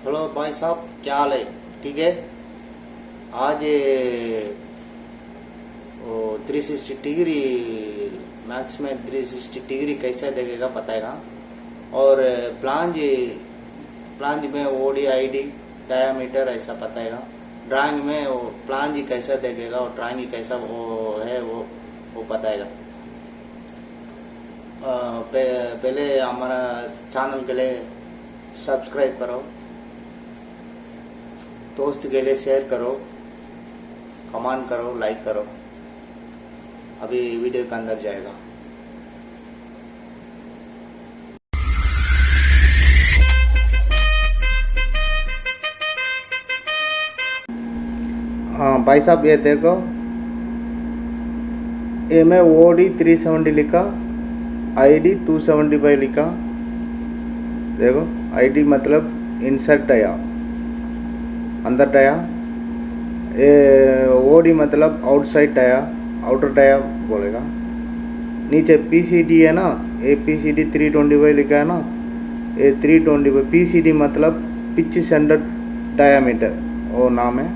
Hello भाई साहब, क्या हाल है? ठीक है। आज वो 360 डिग्री, मैक्स में 360 डिग्री कैसे देखेगा बताएगा। और प्लांज प्लांज में ओडी आईडी डायामीटर ऐसा बताएगा। ड्राइंग में वो प्लांज कैसा देखेगा और ड्राइंग कैसा वो है वो बताएगा। पहले हमारा चैनल के लिए सब्सक्राइब करो, दोस्त के लिए शेयर करो, कमेंट करो, लाइक करो। अभी वीडियो के अंदर जाएगा। हाँ भाई साहब, ये देखो, ये में ओडी 370 लिखा, आईडी 275 लिखा। देखो, आईडी मतलब इंसर्ट आया, अंदर टाया। ये ओडी मतलब आउटसाइड टाया, आउटर टाया बोलेगा। नीचे पीसीडी है ना, ये पीसीडी 325 लिखा है ना, ये 325 पीसीडी मतलब पिच सेंटर डायामीटर वो नाम है।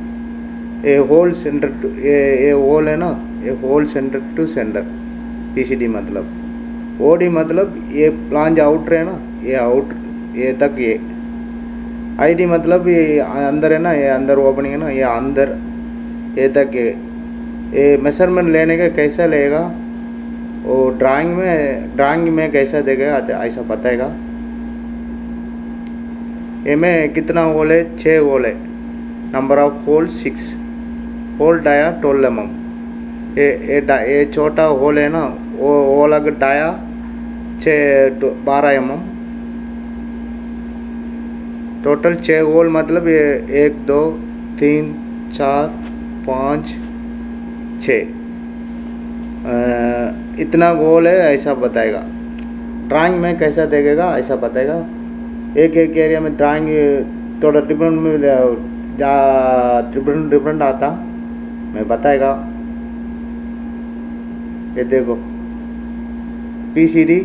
ये होल सेंटर टू ये होल है ना, ये hole center to center PCD मतलब। ओडी मतलब ये प्लांज आउटर है ना, ये आउट ये तक। ये आईडी मतलब ये अंदर है ना, ये अंदर ओपनिंग है ना, ये अंदर ये तक। ये मेजरमेंट लेने का कैसा लेगा वो ड्राइंग में कैसा देगा ऐसा बताएगा। ये में कितना होल है? 6 होल है। Number of hole 6। Hole dia 12 mm। ये छोटा होल है ना, वो अलग डाया 12 mm। टोटल 6 होल मतलब ये 1 2 3 4 5 6 इतना गोल है ऐसा बताएगा। ड्राइंग में कैसा देखेगा ऐसा बताएगा। एक एक एरिया में ड्राइंग थोड़ा डिफरेंट में डिफरेंट आता मैं बताएगा। ये देखो पीसीडी,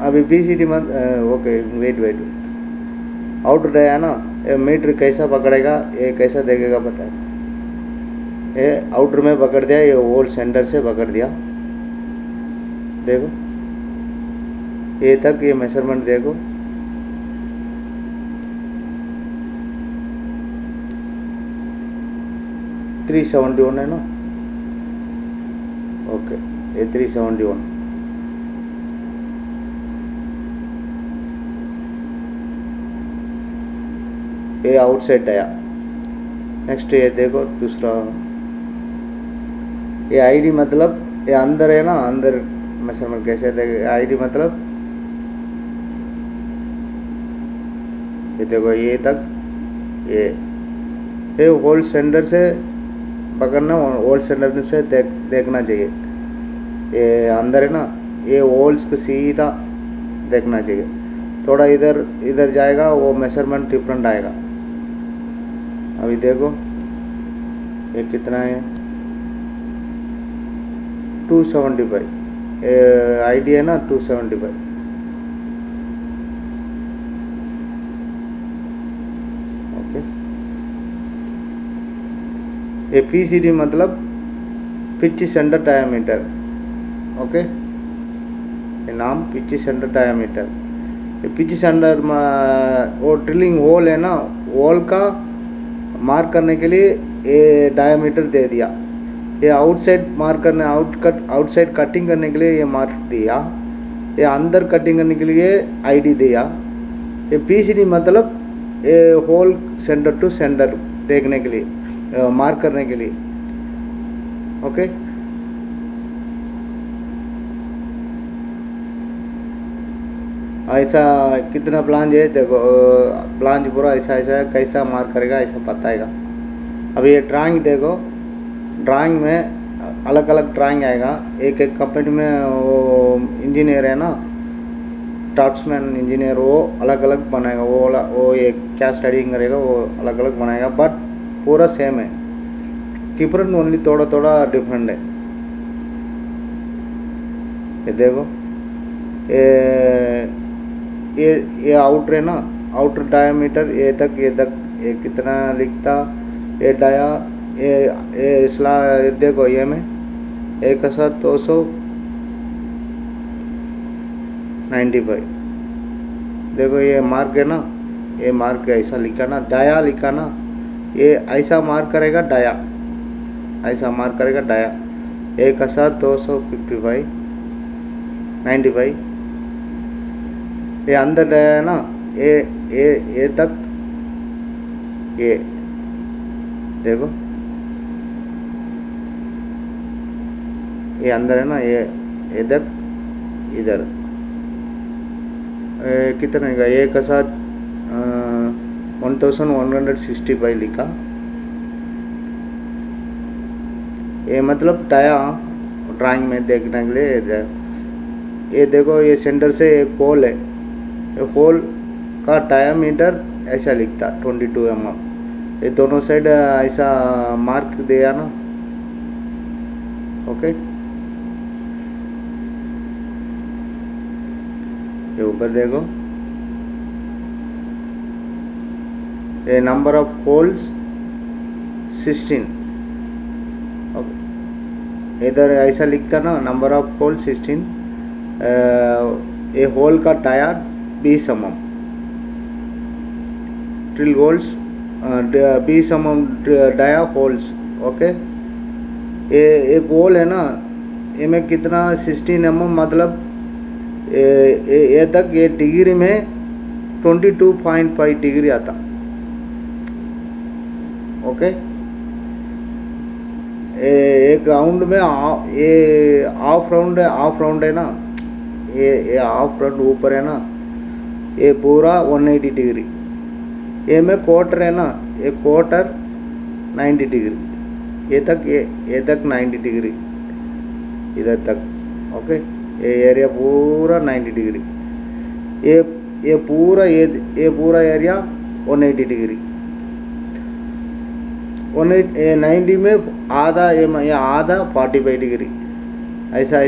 अभी पीसीडी मत ओके, वेट आउटर है ना, ये मीटर कैसा पकड़ेगा, ये कैसा देखेगा बताएगा। ये आउटर में पकड़ दिया, ये होल सेंटर से पकड़ दिया। देखो ये तक, ये मेजरमेंट देखो। थ्री 371 है ना, ओके, ये 371। ये आउटसाइड आया। नेक्स्ट ये देखो दूसरा, ये आईडी मतलब ये अंदर है ना, अंदर मेजरमेंट कैसे देखेगा। आईडी मतलब ये देखो ये तक, ये होल सेंटर से पकड़ना, होल सेंटर से देखना चाहिए। ये अंदर है ना, ये होल्स को सीधा देखना चाहिए। थोड़ा इधर जाएगा वो मेजरमेंट डिफरेंट आएगा। अभी देखो ये कितना है, 275। आईडी है ना 275। ओके, ये पीसीडी मतलब पिच सेंटर डायामीटर। ओके, ये नाम पिच सेंटर डायामीटर। ये पिच सेंटर वो ड्रिलिंग होल है ना, होल का मार्क करने के लिए ये डायामीटर दे दिया। ये आउटसाइड मार्क करने, आउटसाइड कटिंग करने के लिए ये मार्क दिया। ये अंदर कटिंग करने के लिए आईडी दिया। ये पीसीडी मतलब ये होल सेंटर टू सेंटर देखने के लिए, मार्क करने के लिए। ओके, ऐसा कितना प्लांज है देखो। प्लांज पूरा ऐसा ऐसा है, कैसा मार्क करेगा ऐसा बताएगा। अभी ये ड्राइंग देखो, ड्राइंग में अलग अलग ड्राइंग आएगा। एक एक कंपनी में वो इंजीनियर है ना, ड्राफ्ट्समैन इंजीनियर, वो अलग अलग बनाएगा। वो ये क्या स्टडिंग करेगा वो अलग अलग बनाएगा, बट पूरा सेम है। डिफरेंट ओनली थोड़ा थोड़ा डिफरेंट है। ये देखो ये आउटर है ना, आउटर डायामीटर ए तक ये कितना लिखता, ये डाया ये इसला देखो ये में 1295 देखो ये मार्क है ना, ये मार्क ऐसा लिखा ना, डाया लिखा ना, ये ऐसा मार्क करेगा डाया, ऐसा मार्क करेगा डाया 1295 ये अंदर डाया है ना, ये तक ये देखो ये अंदर है ना, ये तक इधर कितना है, 1165 लिखा। ये मतलब डाया ड्राइंग में देखने के लिए, ये देखो ये सेंटर से एक होल है, ये होल का डायामीटर ऐसा लिखता 22 mm, ये दोनों साइड ऐसा मार्क दिया ना। ओके ये ऊपर देखो, ये नंबर ऑफ होल्स 16, इधर ऐसा लिखता ना नंबर ऑफ होल 16, ये होल का dia 20 mm, drill holes 20 mm dia holes. Okay ये एक होल है ना, ये में कितना 16 mm मतलब ये तक ये डिग्री में 22.5 डिग्री आता। ओके एक राउंड में ये हाफ राउंड है ना, ये हाफ राउंड ऊपर है ना, ये पूरा 180 डिग्री, ये में क्वार्टर है ना, ये क्वार्टर 90 डिग्री, ये तक 90 डिग्री इधर तक। ओके ये एरिया पूरा 90 डिग्री, ये पूरा एरिया 180 डिग्री, 90 में आधा, ये आधा 45 डिग्री, ऐसा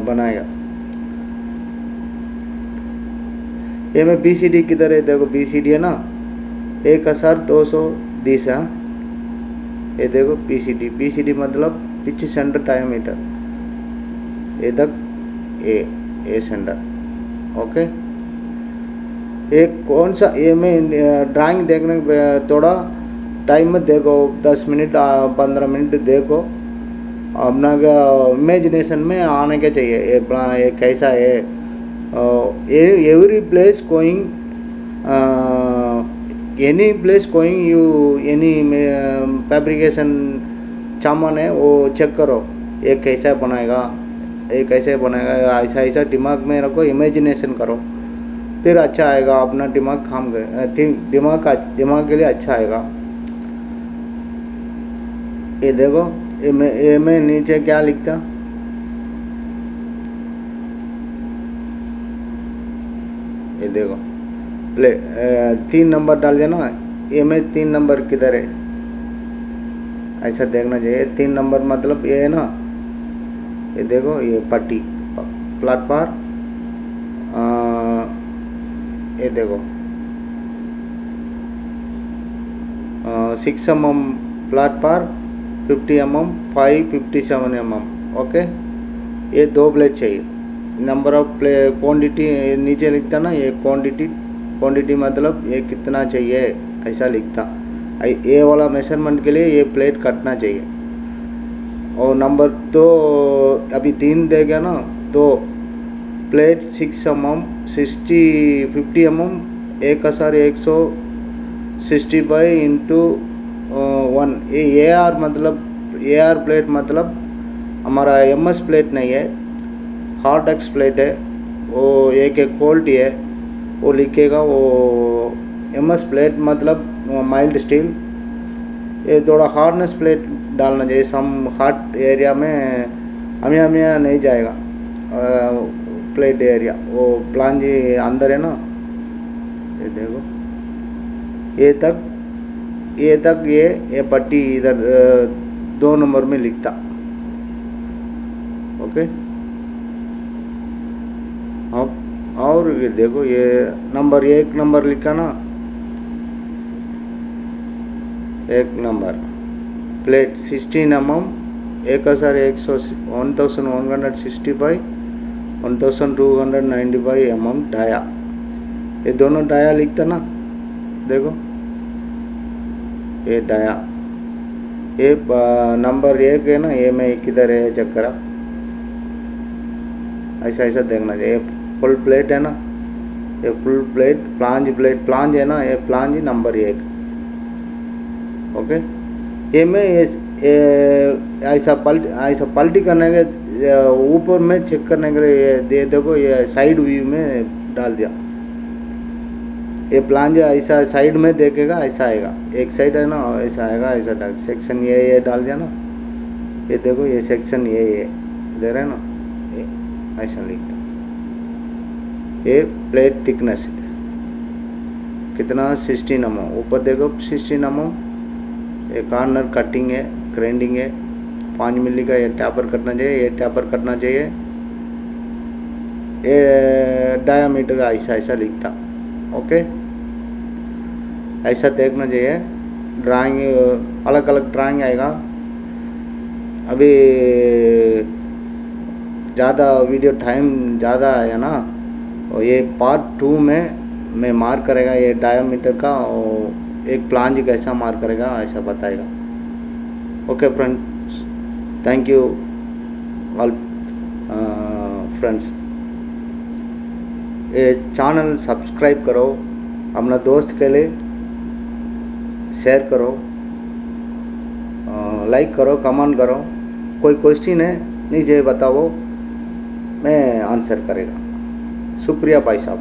बनाएगा। ये में BCD किधर है, देखो BCD है ना 1210 है, ये देखो BCD मतलब पिच सेंटर डायमीटर, ये तक ये सेंटर। ओके ये कौन सा, ये में ड्राइंग देखने थोड़ा टाइम में देखो, 10 मिनट 15 मिनट देखो, अपना इमेजिनेशन में आने के चाहिए ये कैसा है। Every place going any place going you any fabrication सामान है वो चेक करो, ये कैसा बनाएगा, ऐसा दिमाग में रखो, इमेजिनेशन करो, फिर अच्छा आएगा, अपना दिमाग काम दिमाग के लिए अच्छा आएगा। ये देखो ये में नीचे क्या लिखता, ये देखो 3 नंबर डाल देना, ये में 3 नंबर किधर है ऐसा देखना चाहिए। 3 नंबर मतलब ये है ना, ये देखो ये पट्टी प्लेटफार्म, ये देखो 6 mm platform, 50 mm 557 mm। Okay ये 2 प्लेट चाहिए। नंबर ऑफ क्वांटिटी नीचे लिखता ना, ये क्वांटिटी मतलब ये कितना चाहिए ऐसा लिखता, ये वाला मेजरमेंट के लिए ये प्लेट कटना चाहिए। और नंबर 2 अभी 3 दे गया ना, 2 प्लेट 6 mm 50 mm 1165 इंटू 1। ये AR मतलब AR प्लेट मतलब हमारा MS प्लेट नहीं है, हार्ड एक्स प्लेट है, वो एक क्वालिटी है वो लिखेगा। वो MS प्लेट मतलब माइल्ड स्टील, ये थोड़ा हार्डनेस प्लेट डालना चाहिए। सम हार्ड एरिया में हमें नहीं जाएगा प्लेट एरिया, वो प्लांजी अंदर है ना, ये देखो ये तक ये पट्टी इधर 2 नंबर में लिखता। ओके और और ये देखो ये नंबर 1 नंबर लिखा ना, 1 number plate 16 mm 1165 1295 mm dia, ये दोनों डाया लिखता ना, देखो ये डाया, ये नंबर 1 है ना, ये में किधर है चेक करा, ऐसा ऐसा देखना चाहिए। फुल प्लेट है ना, ये फुल प्लेट प्लांज है ना, ये प्लांज नंबर 1। ओके, ये में ऐसा पलटी करने के ऊपर में चेक करने के लिए देखो ये साइड व्यू में डाल दिया। ये प्लांज ऐसा साइड में देखेगा, ऐसा आएगा, एक साइड है ना ऐसा आएगा, ऐसा डाल सेक्शन ये डाल दिया ना, ये देखो ये सेक्शन ये दे रहे हैं ना, ये ऐसा लिखता। ये प्लेट थिकनेस कितना 16 mm, ऊपर देखो 16 mm। ये कॉर्नर कटिंग है, ग्राइंडिंग है, 5 मिली का ये टैपर कटना चाहिए, ये टैपर कटना चाहिए। ये डायामीटर ऐसा ऐसा लिखता। ओके, ऐसा देखना चाहिए। ड्राइंग अलग अलग ड्राइंग आएगा। अभी ज़्यादा वीडियो टाइम ज़्यादा आया ना, और ये पार्ट 2 में मैं मार्क करेगा ये डायामीटर का, और एक प्लांज कैसा मार्क करेगा ऐसा बताएगा। Okay friends, thank you all friends. ये चैनल सब्सक्राइब करो, अपना दोस्त के लिए शेयर करो, लाइक करो, कमेंट करो। कोई क्वेश्चन है नीचे बताओ, मैं आंसर करेगा। शुक्रिया भाई साहब।